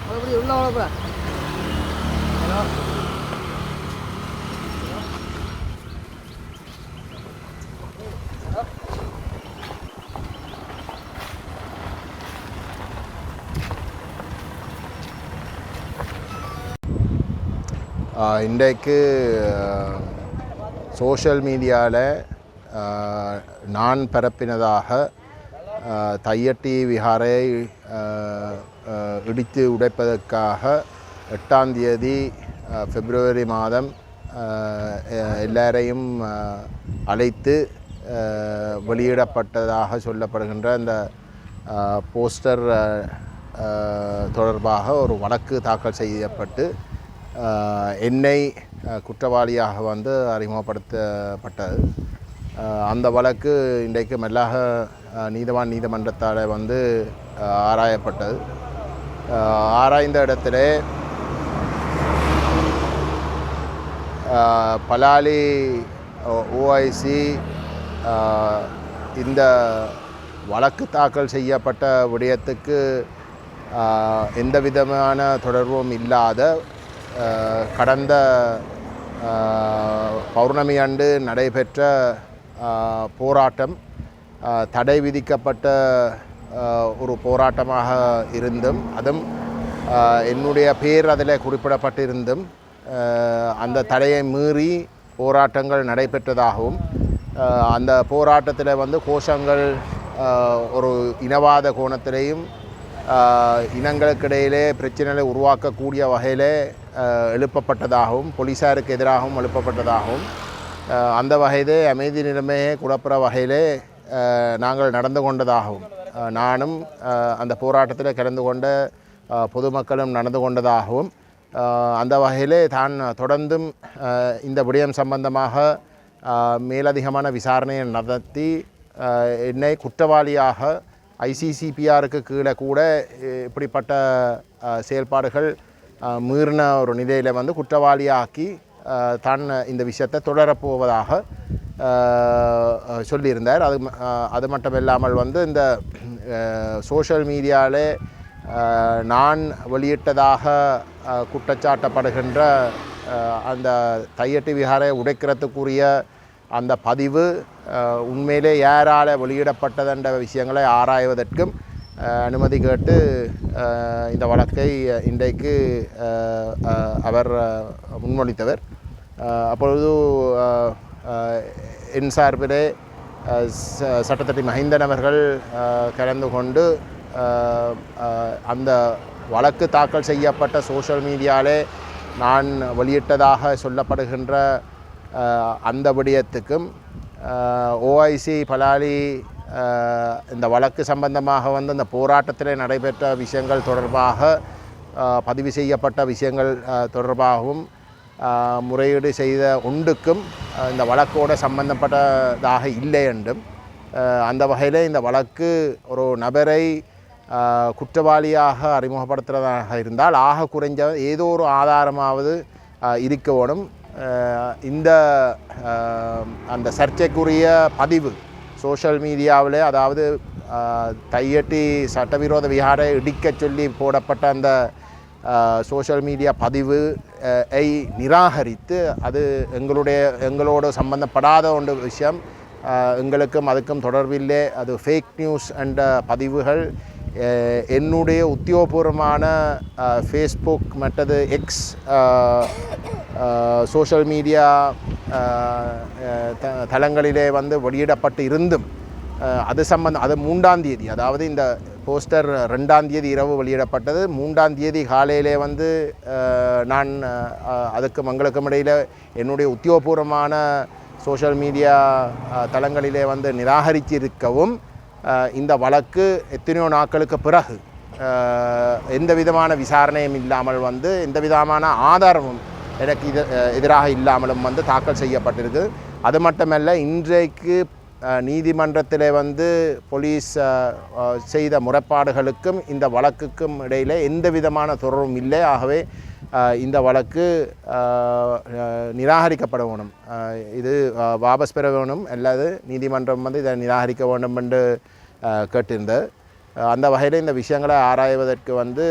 மறுபடியும் உள்ள வளர்ப்பா. ஹலோ. இன்றைக்கு சோஷியல் மீடியாவில் நான் பரப்பினதாக தையட்டி விஹாரை இடித்து உடைப்பதற்காக 8ஆம் தேதி பிப்ரவரி மாதம் எல்லாரையும் அழைத்து வெளியிடப்பட்டதாக சொல்லப்படுகின்ற அந்த போஸ்டர் தொடர்பாக ஒரு வழக்கு தாக்கல் செய்யப்பட்டு என்னை குற்றவாளியாக வந்து அறிமுகப்படுத்தப்பட்டது. அந்த வழக்கு இன்றைக்கு மெல்லாக நீதவான் நீதிமன்றத்தால் வந்து ஆராயப்பட்டது. ஆராய்ந்த இடத்துல பலாலி ஓஐசி இந்த வழக்கு தாக்கல் செய்யப்பட்ட விடயத்துக்கு எந்த விதமான தொடர்பும் இல்லாத கடந்த பௌர்ணமி அன்று நடைபெற்ற போராட்டம் தடை விதிக்கப்பட்ட ஒரு போராட்டமாக இருந்தும் அதுவும் என்னுடைய பேர் அதில் குறிப்பிடப்பட்டிருந்தும் அந்த தடையை மீறி போராட்டங்கள் நடைபெற்றதாகவும் அந்த போராட்டத்தில் வந்து கோஷங்கள் ஒரு இனவாத கோணத்திலேயும் இனங்களுக்கிடையிலே பிரச்சனைகளை உருவாக்கக்கூடிய வகையில் எழுப்பப்பட்டதாகவும் போலீஸாருக்கு எதிராகவும் எழுப்பப்பட்டதாகவும் அந்த வகையிலே அமைதி நிலைமையை குழப்புற வகையிலே நாங்கள் நடந்து கொண்டதாகவும் நானும் அந்த போராட்டத்தில் கலந்து கொண்ட பொதுமக்களும் நடந்து கொண்டதாகவும் அந்த வகையிலே தான் தொடர்ந்தும் இந்த விடயம் சம்பந்தமாக மேலதிகமான விசாரணையை நடத்தி என்னை குற்றவாளியாக ஐசிசிபிஆருக்கு கீழே கூட இப்படிப்பட்ட செயல்பாடுகள் மீறின ஒரு நிலையில் வந்து குற்றவாளியாக்கி தான் இந்த விஷயத்தை தொடரப்போவதாக சொல்லியிருந்தார். அது மட்டும் இல்லாமல் வந்து இந்த சோஷியல் மீடியாவில் நான் வெளியிட்டதாக குற்றச்சாட்டப்படுகின்ற அந்த தையட்டி விஹாரை உடைக்கிறதுக்குரிய அந்த பதிவு உண்மையிலே யாரால் வெளியிடப்பட்டதென்ற விஷயங்களை ஆராய்வதற்கும் அனுமதி கேட்டு இந்த வழக்கை இன்றைக்கு அவர் முன்மொழித்தவர். அப்பொழுது என் சார்பிலே சட்டத்தட்டி மஹிந்தன் அவர்கள் கலந்து கொண்டு அந்த வழக்கு தாக்கல் செய்யப்பட்ட சோஷியல் மீடியாவிலே நான் வெளியிட்டதாக சொல்லப்படுகின்ற அந்த விடயத்துக்கும் ஓஐசி பலாலி இந்த வழக்கு சம்பந்தமாக வந்து அந்த போராட்டத்தில் நடைபெற்ற விஷயங்கள் தொடர்பாக பதிவு செய்யப்பட்ட விஷயங்கள் தொடர்பாகவும் முறையீடு செய்த ஒன்றுக்கும் இந்த வழக்கோடு சம்பந்தப்பட்டதாக இல்லை என்றும் அந்த வகையில் இந்த வழக்கு ஒரு நபரை குற்றவாளியாக அறிமுகப்படுத்துகிறதாக இருந்தால் ஆக குறைஞ்ச ஏதோ ஒரு ஆதாரமாவது இருக்க வேணும். இந்த அந்த சர்ச்சைக்குரிய பதிவு சோஷியல் மீடியாவில் அதாவது தையட்டி சட்டவிரோத விஹாரை இடிக்க சொல்லி போடப்பட்ட அந்த சோஷியல் மீடியா பதிவு ஐ நிராகரித்து அது எங்களோடு சம்பந்தப்படாத ஒன்று விஷயம், எங்களுக்கும் அதுக்கும் தொடர்பில்லை, அது ஃபேக் நியூஸ் என்ற பதிவுகள் என்னுடைய உத்தியோகபூர்வமான ஃபேஸ்புக் மற்றது எக்ஸ் சோஷியல் மீடியா தளங்களிலே வந்து வெளியிடப்பட்டு இருந்தும் அது 3ஆம் தேதி, அதாவது இந்த போஸ்டர் 2ஆம் தேதி இரவு வெளியிடப்பட்டது. 3ஆம் தேதி காலையிலே வந்து நான் அதுக்கு மங்களுக்கும் இடையில் என்னுடைய உத்தியோகபூர்வமான சோஷியல் மீடியா தளங்களிலே வந்து நிராகரித்திருக்கவும் இந்த வழக்கு எத்தனையோ நாட்களுக்கு பிறகு எந்த விதமான விசாரணையும் இல்லாமல் வந்து எந்த விதமான ஆதாரமும் எனக்கு எதிராக இல்லாமலும் வந்து தாக்கல் செய்யப்பட்டிருக்கு. அது மட்டுமல்ல, இன்றைக்கு நீதிமன்றத்தில் வந்து போலீஸ் செய்த முறைப்பாடுகளுக்கும் இந்த வழக்குக்கும் இடையில் எந்த விதமான தொடர்பும் இல்லை. ஆகவே இந்த வழக்கு நிராகரிக்கப்பட வேணும், இது வாபஸ் பெற வேணும், அல்லது நீதிமன்றம் வந்து இதை நிராகரிக்க வேண்டும் என்று கேட்டிருந்தது. அந்த வகையில் இந்த விஷயங்களை ஆராய்வதற்கு வந்து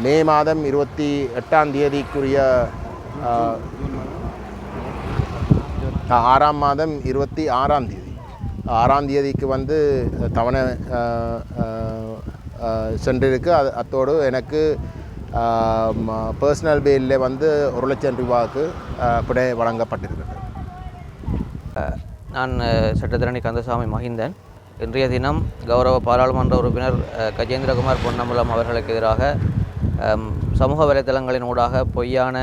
மே மாதம் 28ஆம் தேதிக்குரிய 6ஆம் மாதம் 26ஆம் தேதி 6ஆம் தேதிக்கு வந்து தவணை சென்றிருக்கு. அத்தோடு எனக்கு பர்சனல் பேலில் வந்து 1 லட்சம் ரூபாய்க்கு பிழை வழங்கப்பட்டிருக்கிறது. நான் சட்டத்தரணி கந்தசாமி மஹிந்தன். இன்றைய தினம் கௌரவ பாராளுமன்ற உறுப்பினர் கஜேந்திரகுமார் பொன்னம்பலம் அவர்களுக்கு எதிராக சமூக வலைதளங்களின் ஊடாக பொய்யான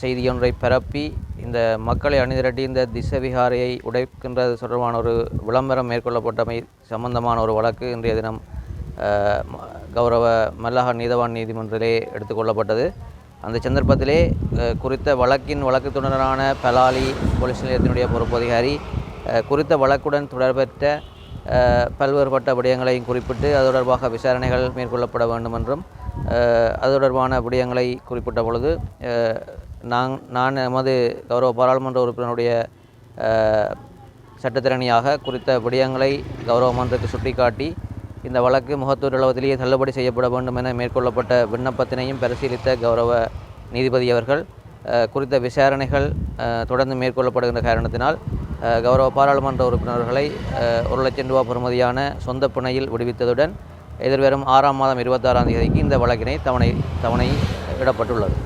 செய்தியொன்றை பரப்பி இந்த மக்களை அணிதிரட்டி இந்த திசவிகாரையை உடைக்கின்றது தொடர்பான ஒரு விளம்பரம் மேற்கொள்ளப்பட்டமை சம்பந்தமான ஒரு வழக்கு இன்றைய தினம் கௌரவ மல்லாக நீதவான் நீதிமன்றத்திலே எடுத்துக்கொள்ளப்பட்டது. அந்த சந்தர்ப்பத்திலே குறித்த வழக்கின் வழக்குத்துடனான பலாலி போலீஸ் நிலையத்தினுடைய பொறுப்பு அதிகாரி குறித்த வழக்குடன் தொடர்பற்ற பல்வேறுபட்ட விடயங்களையும் குறிப்பிட்டு அது தொடர்பாக விசாரணைகள் மேற்கொள்ளப்பட வேண்டும் என்றும் அது தொடர்பான விடயங்களை குறிப்பிட்ட பொழுது நான் எமது கௌரவ பாராளுமன்ற உறுப்பினருடைய சட்டத்திறனியாக குறித்த விடயங்களை கௌரவ மன்றத்துக்கு சுட்டிக்காட்டி இந்த வழக்கு முகத்தூரளவத்திலேயே தள்ளுபடி செய்யப்பட வேண்டும் என மேற்கொள்ளப்பட்ட விண்ணப்பத்தினையும் பரிசீலித்த கௌரவ நீதிபதி அவர்கள் குறித்த விசாரணைகள் தொடர்ந்து மேற்கொள்ளப்படுகின்ற காரணத்தினால் கௌரவ பாராளுமன்ற உறுப்பினர்களை 1 லட்சம் ரூபாய் பெறுமதியான சொந்த பிணையில் விடுவித்ததுடன் எதிர்வரும் 6ஆம் மாதம் 26ஆம் தேதிக்கு இந்த வழக்கினை தவணை இடப்பட்டுள்ளது.